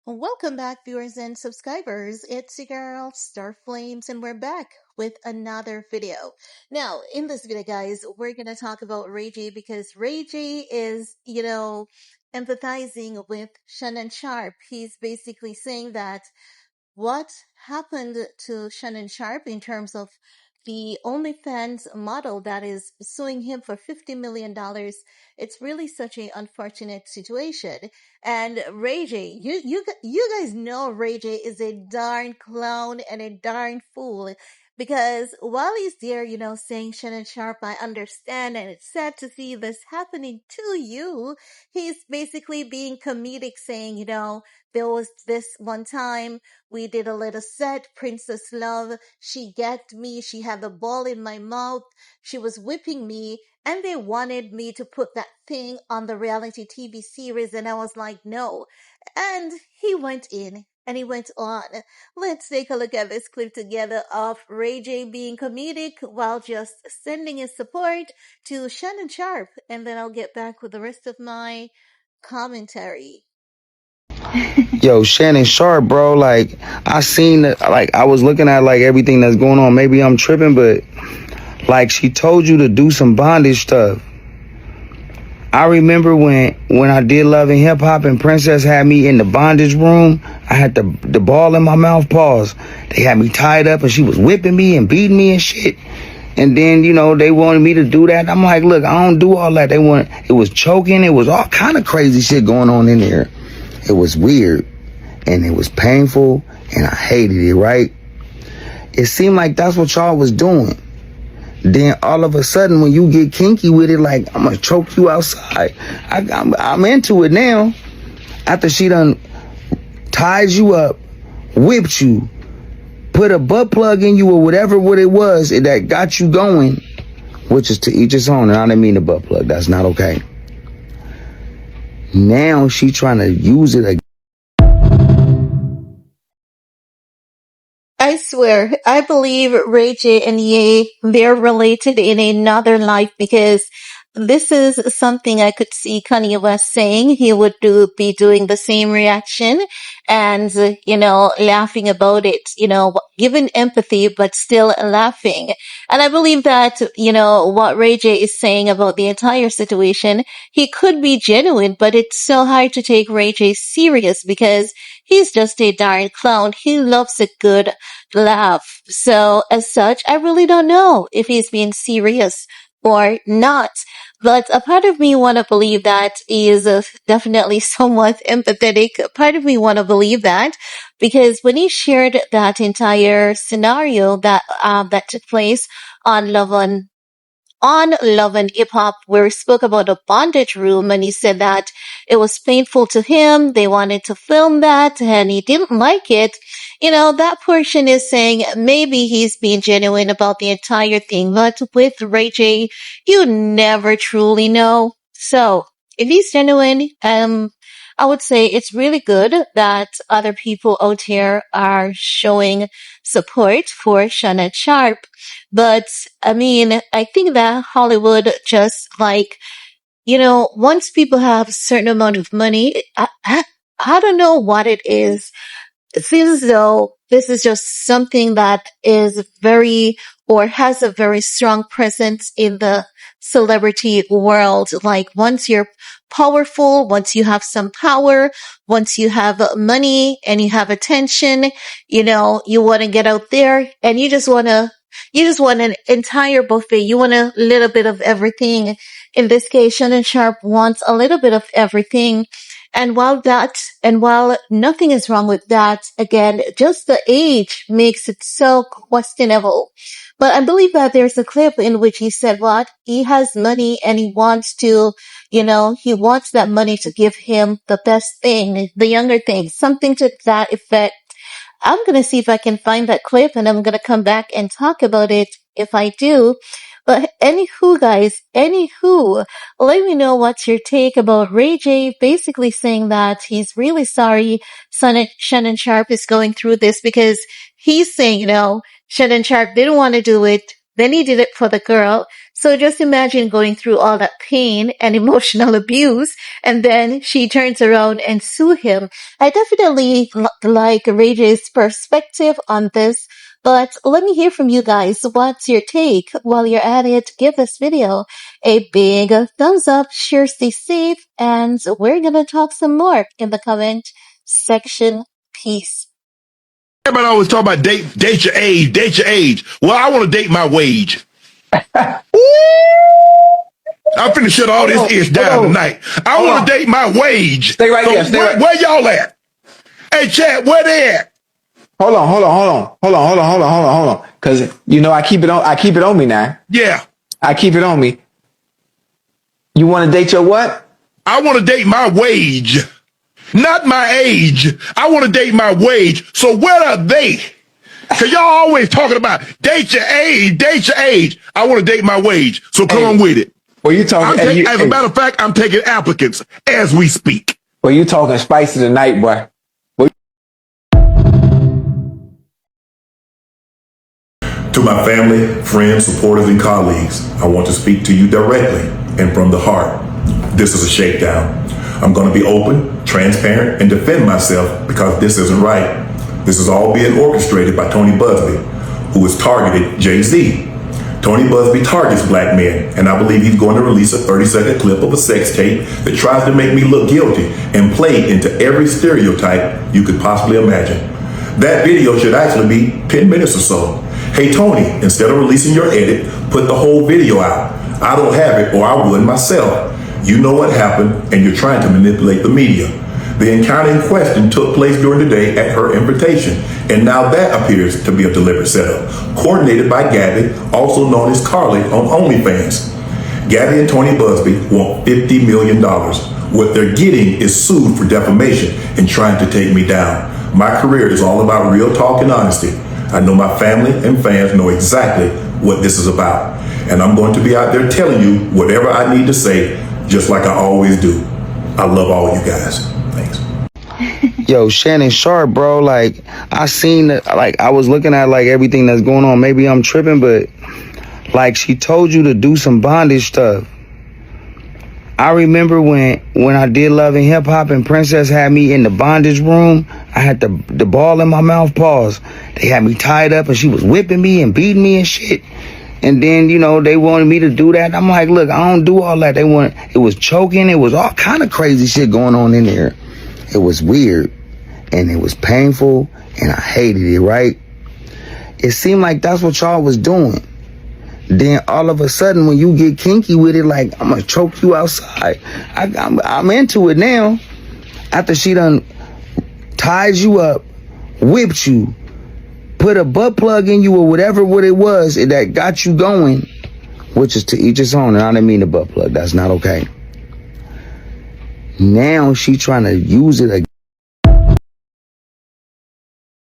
Welcome back, viewers and subscribers. It's your girl, Star Flames, and we're back with another video. Now, in this video, guys, we're going to talk about RAYJ because RAYJ is, empathizing with Shannon Sharpe. He's basically saying that what happened to Shannon Sharpe in terms of the OnlyFans model that is suing him for $50 million. It's really such an unfortunate situation. And Ray J, you guys know Ray J is a darn clown and a darn fool. Because while he's there, saying Shannon Sharpe, I understand, and it's sad to see this happening to you, he's basically being comedic, saying, there was this one time we did a little set, Princess Love. She gagged me. She had the ball in my mouth. She was whipping me. And they wanted me to put that thing on the reality TV series. And I was like, no. And he went in and he went on. Let's take a look at this clip together of Ray J being comedic while just sending his support to Shannon Sharpe. And then I'll get back with the rest of my commentary. Yo, Shannon Sharpe, bro, like, I seen it, like, I was looking at, like, everything that's going on. Maybe I'm tripping, but, like, she told you to do some bondage stuff. I remember when I did Love and Hip Hop and Princess had me in the bondage room, I had the ball in my mouth, pause. They had me tied up and she was whipping me and beating me and shit. And then, they wanted me to do that. I'm like, look, I don't do all that. It was choking. It was all kind of crazy shit going on in there. It was weird and it was painful and I hated it, right? It seemed like that's what y'all was doing. Then all of a sudden when you get kinky with it, like, I'm gonna choke you outside. I'm into it now. After she done ties you up, whipped you, put a butt plug in you or whatever what it was that got you going, which is to each his own, and I didn't mean the butt plug. That's not okay. Now she trying to use it again. I swear, I believe Ray J and Ye, they're related in another life because this is something I could see Kanye West saying. He would be doing the same reaction and, laughing about it, giving empathy, but still laughing. And I believe that, what Ray J is saying about the entire situation, he could be genuine, but it's so hard to take Ray J serious because he's just a darn clown. He loves a good laugh. So as such, I really don't know if he's being serious or not. But a part of me want to believe that he is definitely somewhat empathetic. A part of me want to believe that because when he shared that entire scenario that took place on Love and Hip Hop where he spoke about a bondage room and he said that it was painful to him. They wanted to film that and he didn't like it. That portion is saying maybe he's being genuine about the entire thing, but with Ray J, you never truly know. So if he's genuine, I would say it's really good that other people out here are showing support for Shannon Sharpe. But I mean, I think that Hollywood just like, once people have a certain amount of money, I don't know what it is. It seems as though this is just something that is very or has a very strong presence in the celebrity world. Like once you're powerful, once you have some power, once you have money and you have attention, you want to get out there and you just want an entire buffet. You want a little bit of everything. In this case, Shannon Sharpe wants a little bit of everything. And while nothing is wrong with that, again, just the age makes it so questionable. But I believe that there's a clip in which he said what? He has money and he wants to, he wants that money to give him the best thing, the younger thing, something to that effect. I'm going to see if I can find that clip and I'm going to come back and talk about it if I do. But anywho, guys, let me know what's your take about Ray J basically saying that he's really sorry Shannon Sharpe is going through this because he's saying, Shannon Sharpe didn't want to do it. Then he did it for the girl. So just imagine going through all that pain and emotional abuse, and then she turns around and sue him. I definitely like RAYJ's perspective on this, but let me hear from you guys. What's your take? While you're at it, give this video a big thumbs up, share, stay safe, and we're gonna talk some more in the comment section. Peace. Everybody always talk about date your age, date your age. Well, I want to date my wage. I'm finna shut all this ish down tonight. I want to date my wage. Stay right there. Stay right. Where y'all at? Hey, chat, where they at? Hold on. Cause you know I keep it on me now. Yeah. I keep it on me. You want to date your what? I want to date my wage. Not my age. I want to date my wage. So where are they? Cause y'all always talking about date your age, date your age. I want to date my wage. So come on with it. Well, you talking? As a matter of fact, I'm taking applicants as we speak. Well, you talking spicy tonight, boy. To my family, friends, supporters, and colleagues, I want to speak to you directly and from the heart. This is a shakedown. I'm going to be open, transparent, and defend myself because this isn't right. This is all being orchestrated by Tony Busby, who has targeted Jay-Z. Tony Busby targets black men, and I believe he's going to release a 30-second clip of a sex tape that tries to make me look guilty and play into every stereotype you could possibly imagine. That video should actually be 10 minutes or so. Hey Tony, instead of releasing your edit, put the whole video out. I don't have it, or I would myself. You know what happened, and you're trying to manipulate the media. The encounter in question took place during the day at her invitation, and now that appears to be a deliberate setup, coordinated by Gabby, also known as Carly on OnlyFans. Gabby and Tony Busby want $50 million. What they're getting is sued for defamation and trying to take me down. My career is all about real talk and honesty. I know my family and fans know exactly what this is about. And I'm going to be out there telling you whatever I need to say, just like I always do. I love all you guys. Thanks. Yo, Shannon Sharpe, bro, like, I seen, like, I was looking at, like, everything that's going on. Maybe I'm tripping, but, like, she told you to do some bondage stuff. I remember when I did Love and Hip Hop and Princess had me in the bondage room, I had the ball in my mouth, pause. They had me tied up and she was whipping me and beating me and shit. And then, you know, they wanted me to do that. I'm like, look, I don't do all that. It was choking. It was all kind of crazy shit going on in there. It was weird and it was painful and I hated it, right? It seemed like that's what y'all was doing. Then all of a sudden, when you get kinky with it, like, I'm gonna choke you outside. I'm into it now. After she done ties you up, whipped you, put a butt plug in you or whatever what it was that got you going, which is to each his own. And I didn't mean the butt plug. That's not okay. Now she trying to use it again.